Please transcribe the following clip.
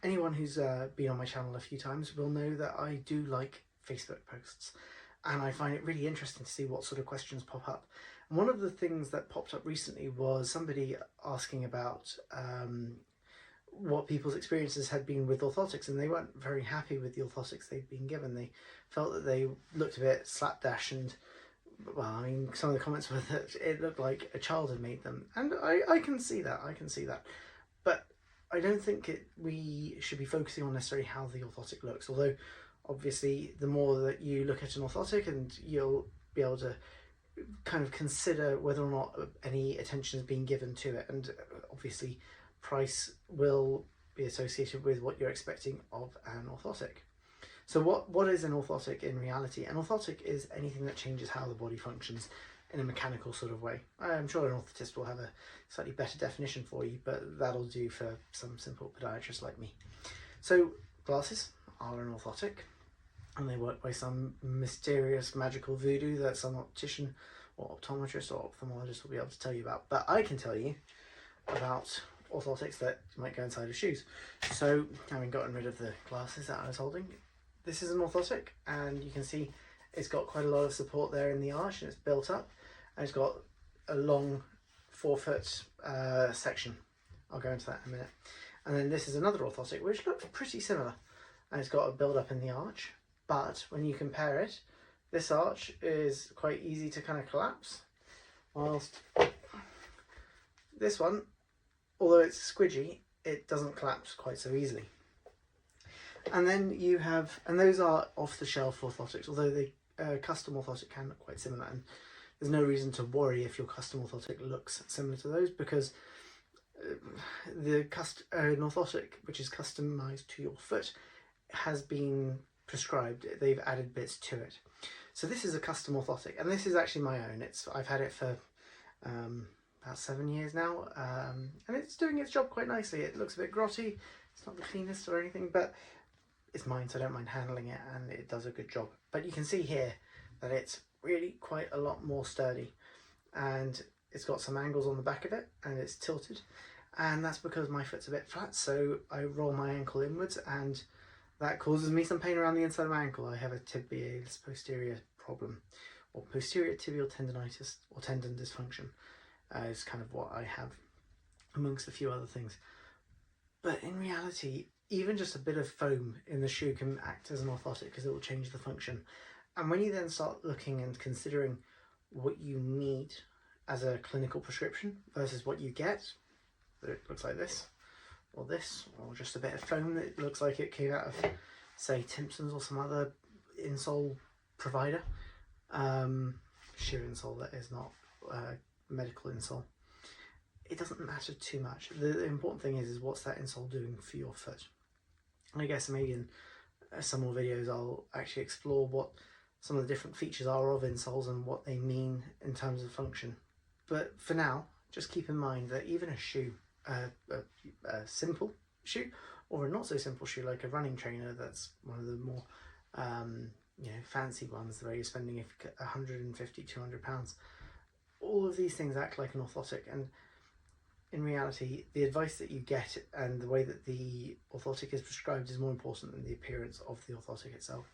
anyone who's been on my channel a few times will know that I do like Facebook posts, and I find it really interesting to see what sort of questions pop up. And one of the things that popped up recently was somebody asking about what people's experiences had been with orthotics, and they weren't very happy with the orthotics they'd been given. They felt that they looked a bit slapdash, and well, I mean, some of the comments were that it looked like a child had made them, and I can see that, but I don't think we should be focusing on necessarily how the orthotic looks, although obviously the more that you look at an orthotic, and you'll be able to kind of consider whether or not any attention is being given to it, and obviously price will be associated with what you're expecting of an orthotic. So what is an orthotic in reality? An orthotic is anything that changes how the body functions in a mechanical sort of way. I'm sure an orthotist will have a slightly better definition for you, but that'll do for some simple podiatrists like me. So glasses are an orthotic, and they work by some mysterious magical voodoo that some optician or optometrist or ophthalmologist will be able to tell you about. But I can tell you about orthotics that might go inside of shoes. So, having gotten rid of the glasses that I was holding, this is an orthotic, and you can see it's got quite a lot of support there in the arch, and it's built up, and it's got a long 4-foot section. I'll go into that in a minute. And then this is another orthotic which looks pretty similar, and it's got a build up in the arch, but when you compare it, this arch is quite easy to kind of collapse, whilst this one, although it's squidgy, it doesn't collapse quite so easily. And then you have, and those are off-the-shelf orthotics, although the custom orthotic can look quite similar, and there's no reason to worry if your custom orthotic looks similar to those, because an orthotic which is customized to your foot has been prescribed. They've added bits to it. So this is a custom orthotic, and this is actually my own. I've had it for about 7 years now, and it's doing its job quite nicely. It looks a bit grotty, it's not the cleanest or anything, but it's mine, so I don't mind handling it, and it does a good job. But you can see here that it's really quite a lot more sturdy, and it's got some angles on the back of it, and it's tilted, and that's because my foot's a bit flat, so I roll my ankle inwards, and that causes me some pain around the inside of my ankle. I have a tibialis posterior problem, or posterior tibial tendonitis, or tendon dysfunction is kind of what I have, amongst a few other things. But in reality, even just a bit of foam in the shoe can act as an orthotic, because it will change the function. And when you then start looking and considering what you need as a clinical prescription versus what you get, it looks like this, or just a bit of foam that looks like it came out of, say, Timpson's or some other insole provider. Sheer insole, that is, not medical insole. It doesn't matter too much. The important thing is what's that insole doing for your foot. And I guess maybe in some more videos I'll actually explore what some of the different features are of insoles and what they mean in terms of function. But for now, just keep in mind that even a shoe, a simple shoe, or a not so simple shoe like a running trainer, that's one of the more fancy ones where you're spending 150, 200 pounds. All of these things act like an orthotic, and in reality, the advice that you get and the way that the orthotic is prescribed is more important than the appearance of the orthotic itself.